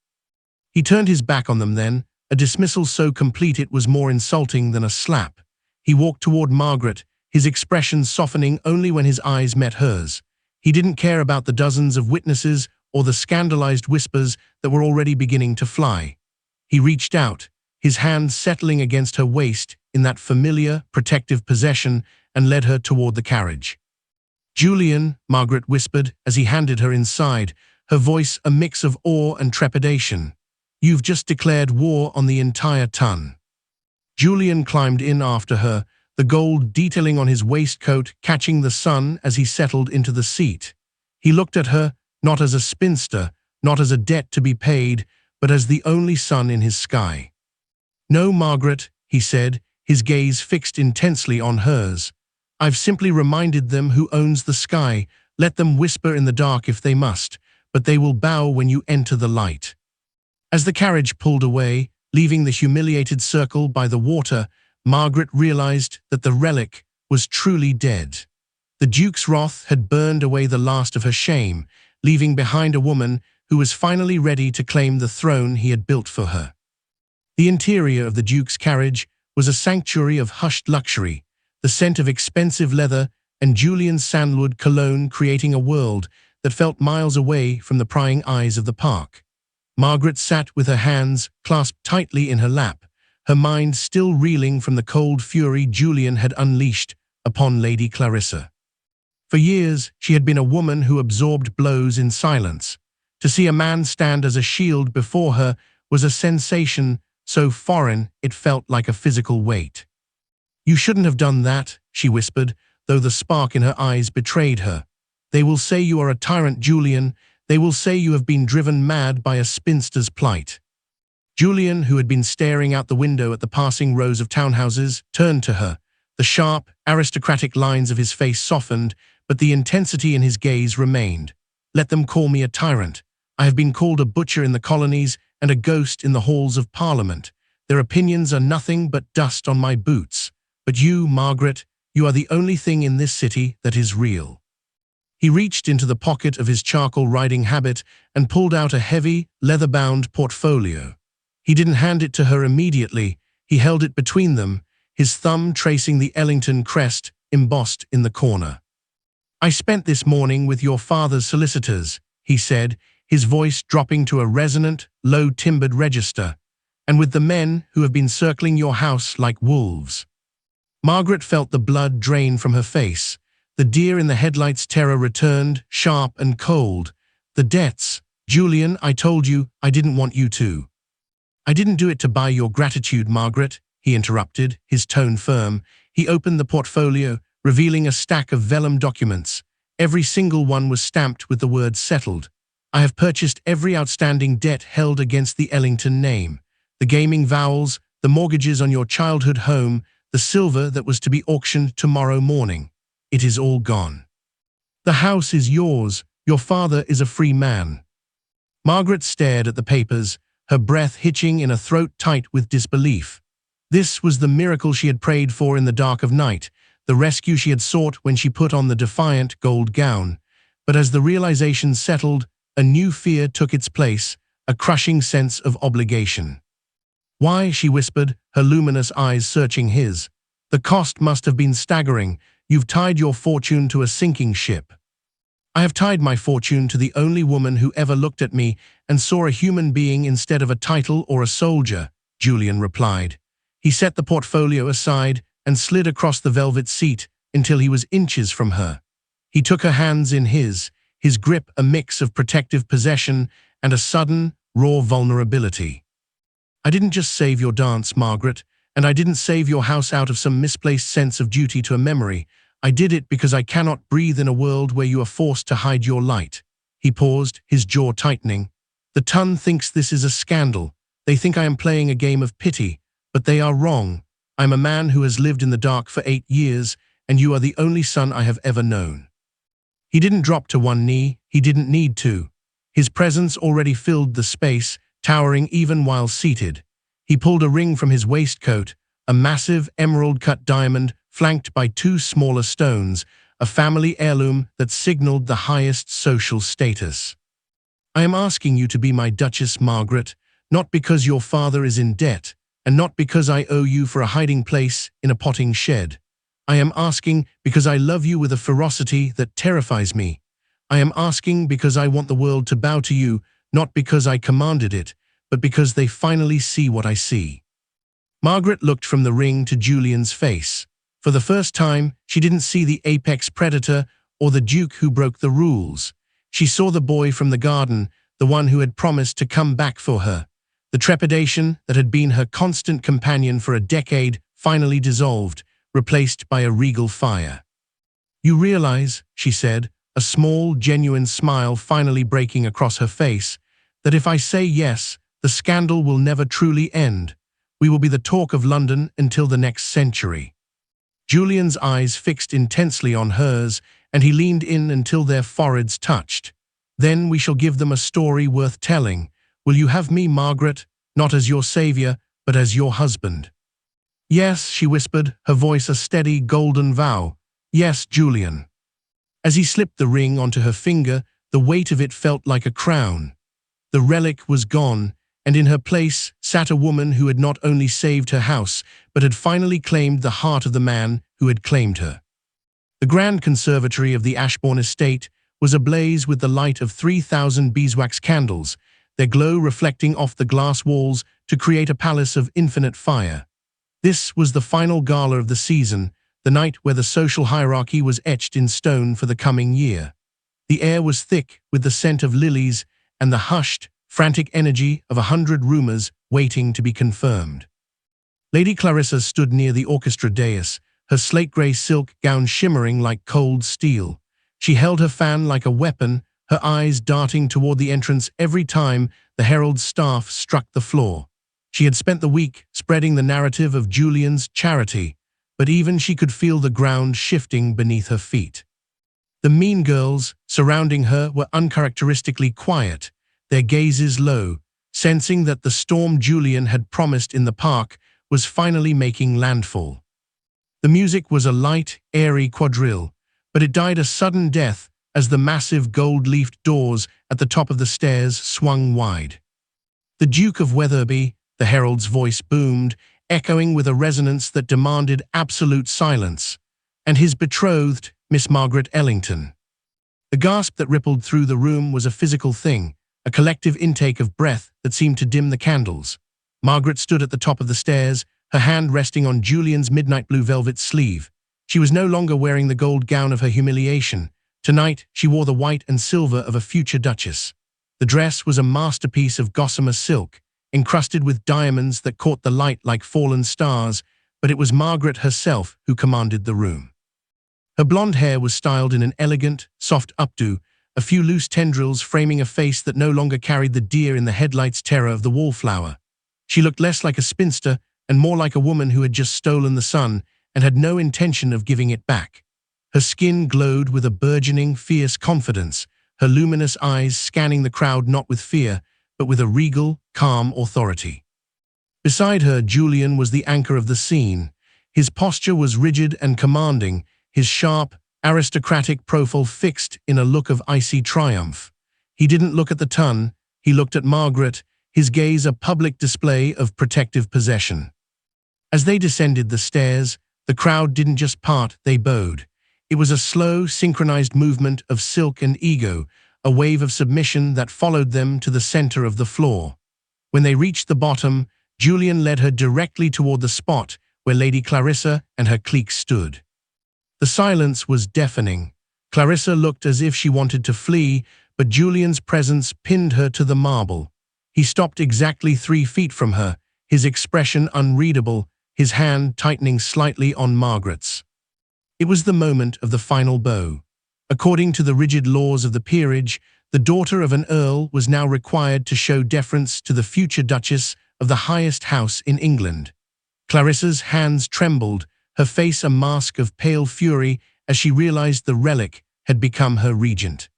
He turned his back on them then, a dismissal so complete it was more insulting than a slap. He walked toward Margaret, his expression softening only when his eyes met hers. He didn't care about the dozens of witnesses or the scandalized whispers that were already beginning to fly. He reached out, his hand settling against her waist in that familiar, protective possession, and led her toward the carriage. "Julian," Margaret whispered as he handed her inside, her voice a mix of awe and trepidation. "You've just declared war on the entire ton." Julian climbed in after her, the gold detailing on his waistcoat catching the sun as he settled into the seat. He looked at her, not as a spinster, not as a debt to be paid, but as the only sun in his sky. "No, Margaret," he said, his gaze fixed intensely on hers. "I've simply reminded them who owns the sky. Let them whisper in the dark if they must, but they will bow when you enter the light." As the carriage pulled away, leaving the humiliated circle by the water, Margaret realized that the relic was truly dead. The Duke's wrath had burned away the last of her shame, leaving behind a woman who was finally ready to claim the throne he had built for her. The interior of the Duke's carriage was a sanctuary of hushed luxury, the scent of expensive leather and Julian's sandalwood cologne creating a world that felt miles away from the prying eyes of the park. Margaret sat with her hands clasped tightly in her lap, her mind still reeling from the cold fury Julian had unleashed upon Lady Clarissa. For years, she had been a woman who absorbed blows in silence. To see a man stand as a shield before her was a sensation so foreign it felt like a physical weight. "You shouldn't have done that," she whispered, though the spark in her eyes betrayed her. "They will say you are a tyrant, Julian. They will say you have been driven mad by a spinster's plight." Julian, who had been staring out the window at the passing rows of townhouses, turned to her. The sharp, aristocratic lines of his face softened, but the intensity in his gaze remained. "Let them call me a tyrant. I have been called a butcher in the colonies and a ghost in the halls of Parliament. Their opinions are nothing but dust on my boots. But you, Margaret, you are the only thing in this city that is real." He reached into the pocket of his charcoal riding habit and pulled out a heavy, leather-bound portfolio. He didn't hand it to her immediately. He held it between them, his thumb tracing the Ellington crest embossed in the corner. "I spent this morning with your father's solicitors," he said, his voice dropping to a resonant, low-timbered register, "and with the men who have been circling your house like wolves." Margaret felt the blood drain from her face. The deer in the headlights' terror returned, sharp and cold. "The debts. Julian, I told you I didn't want you to." "I didn't do it to buy your gratitude, Margaret," he interrupted, his tone firm. He opened the portfolio, revealing a stack of vellum documents. Every single one was stamped with the word "settled." "I have purchased every outstanding debt held against the Ellington name. The gaming vowels, the mortgages on your childhood home, the silver that was to be auctioned tomorrow morning. It is all gone. The house is yours. Your father is a free man." Margaret stared at the papers, her breath hitching in a throat tight with disbelief. This was the miracle she had prayed for in the dark of night, the rescue she had sought when she put on the defiant gold gown. But as the realization settled, a new fear took its place, a crushing sense of obligation. "Why?" she whispered, her luminous eyes searching his. "The cost must have been staggering. You've tied your fortune to a sinking ship." "I have tied my fortune to the only woman who ever looked at me and saw a human being instead of a title or a soldier," Julian replied. He set the portfolio aside and slid across the velvet seat until he was inches from her. He took her hands in his grip a mix of protective possession and a sudden, raw vulnerability. "I didn't just save your dance, Margaret, and I didn't save your house out of some misplaced sense of duty to a memory. I did it because I cannot breathe in a world where you are forced to hide your light." He paused, his jaw tightening. "The Ton thinks this is a scandal. They think I am playing a game of pity, but they are wrong. I'm a man who has lived in the dark for 8 years, and you are the only son I have ever known." He didn't drop to one knee, he didn't need to. His presence already filled the space, towering even while seated. He pulled a ring from his waistcoat, a massive emerald-cut diamond flanked by 2 smaller stones, a family heirloom that signaled the highest social status. "I am asking you to be my Duchess, Margaret, not because your father is in debt, and not because I owe you for a hiding place in a potting shed. I am asking because I love you with a ferocity that terrifies me. I am asking because I want the world to bow to you, not because I commanded it, but because they finally see what I see." Margaret looked from the ring to Julian's face. For the first time, she didn't see the apex predator or the duke who broke the rules. She saw the boy from the garden, the one who had promised to come back for her. The trepidation that had been her constant companion for a decade finally dissolved, replaced by a regal fire. "You realize," she said, a small, genuine smile finally breaking across her face, "that if I say yes, the scandal will never truly end. We will be the talk of London until the next century." Julian's eyes fixed intensely on hers, and he leaned in until their foreheads touched. "Then we shall give them a story worth telling. Will you have me, Margaret, not as your savior, but as your husband?" "Yes," she whispered, her voice a steady, golden vow. "Yes, Julian." As he slipped the ring onto her finger, the weight of it felt like a crown. The relic was gone, and in her place sat a woman who had not only saved her house, but had finally claimed the heart of the man who had claimed her. The grand conservatory of the Ashbourne estate was ablaze with the light of 3,000 beeswax candles, their glow reflecting off the glass walls to create a palace of infinite fire. This was the final gala of the season, the night where the social hierarchy was etched in stone for the coming year. The air was thick with the scent of lilies and the hushed, frantic energy of 100 rumors waiting to be confirmed. Lady Clarissa stood near the orchestra dais, her slate-grey silk gown shimmering like cold steel. She held her fan like a weapon, her eyes darting toward the entrance every time the herald's staff struck the floor. She had spent the week spreading the narrative of Julian's charity, but even she could feel the ground shifting beneath her feet. The mean girls surrounding her were uncharacteristically quiet, their gazes low, sensing that the storm Julian had promised in the park was finally making landfall. The music was a light, airy quadrille, but it died a sudden death as the massive gold-leafed doors at the top of the stairs swung wide. "The Duke of Wetherby," the herald's voice boomed, echoing with a resonance that demanded absolute silence, "and his betrothed, Miss Margaret Ellington." The gasp that rippled through the room was a physical thing, a collective intake of breath that seemed to dim the candles. Margaret stood at the top of the stairs, her hand resting on Julian's midnight blue velvet sleeve. She was no longer wearing the gold gown of her humiliation. Tonight, she wore the white and silver of a future duchess. The dress was a masterpiece of gossamer silk, encrusted with diamonds that caught the light like fallen stars, but it was Margaret herself who commanded the room. Her blonde hair was styled in an elegant, soft updo, a few loose tendrils framing a face that no longer carried the deer in the headlights terror of the wallflower. She looked less like a spinster and more like a woman who had just stolen the sun and had no intention of giving it back. Her skin glowed with a burgeoning, fierce confidence, her luminous eyes scanning the crowd not with fear, but with a regal, calm authority. Beside her, Julian was the anchor of the scene. His posture was rigid and commanding, his sharp, aristocratic profile fixed in a look of icy triumph. He didn't look at the Ton, he looked at Margaret, his gaze a public display of protective possession. As they descended the stairs, the crowd didn't just part, they bowed. It was a slow, synchronized movement of silk and ego, a wave of submission that followed them to the center of the floor. When they reached the bottom, Julian led her directly toward the spot where Lady Clarissa and her clique stood. The silence was deafening. Clarissa looked as if she wanted to flee, but Julian's presence pinned her to the marble. He stopped exactly 3 feet from her, his expression unreadable, his hand tightening slightly on Margaret's. It was the moment of the final bow. According to the rigid laws of the peerage, the daughter of an earl was now required to show deference to the future duchess of the highest house in England. Clarissa's hands trembled, her face a mask of pale fury as she realized the relic had become her regent.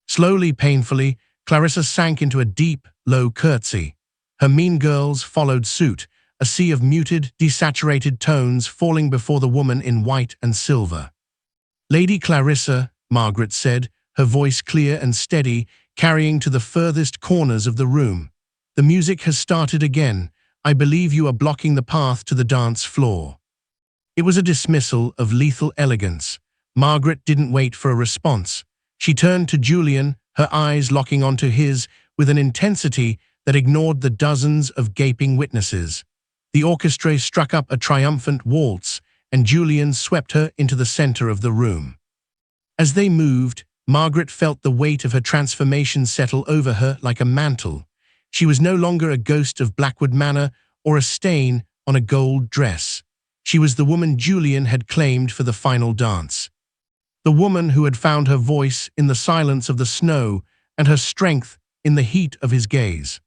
Slowly, painfully, Clarissa sank into a deep, low curtsy. Her mean girls followed suit, a sea of muted, desaturated tones falling before the woman in white and silver. "Lady Clarissa," Margaret said, her voice clear and steady, carrying to the furthest corners of the room. "The music has started again. I believe you are blocking the path to the dance floor." It was a dismissal of lethal elegance. Margaret didn't wait for a response. She turned to Julian, her eyes locking onto his with an intensity that ignored the dozens of gaping witnesses. The orchestra struck up a triumphant waltz, and Julian swept her into the center of the room. As they moved, Margaret felt the weight of her transformation settle over her like a mantle. She was no longer a ghost of Blackwood Manor or a stain on a gold dress. She was the woman Julian had claimed for the final dance. The woman who had found her voice in the silence of the snow and her strength in the heat of his gaze.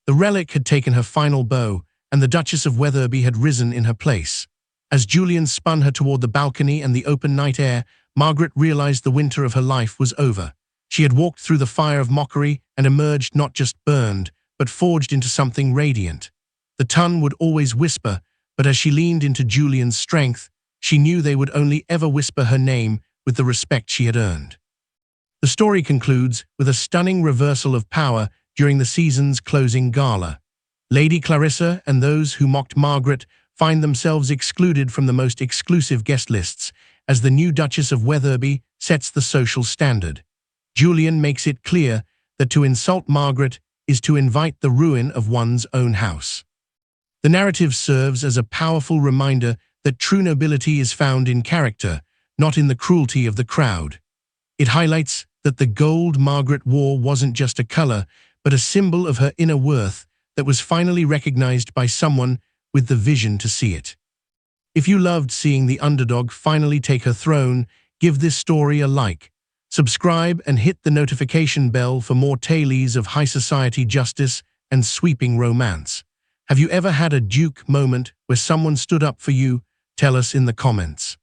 The relic had taken her final bow, and the Duchess of Wetherby had risen in her place. As Julian spun her toward the balcony and the open night air, Margaret realized the winter of her life was over. She had walked through the fire of mockery and emerged not just burned, but forged into something radiant. The tongue would always whisper, but as she leaned into Julian's strength, she knew they would only ever whisper her name with the respect she had earned. The story concludes with a stunning reversal of power during the season's closing gala. Lady Clarissa and those who mocked Margaret find themselves excluded from the most exclusive guest lists as the new Duchess of Wetherby sets the social standard. Julian makes it clear that to insult Margaret is to invite the ruin of one's own house. The narrative serves as a powerful reminder that true nobility is found in character, not in the cruelty of the crowd. It highlights that the gold Margaret wore wasn't just a color, but a symbol of her inner worth that was finally recognized by someone with the vision to see it. If you loved seeing the underdog finally take her throne, give this story a like. Subscribe and hit the notification bell for more tales of high society justice and sweeping romance. Have you ever had a Duke moment where someone stood up for you? Tell us in the comments.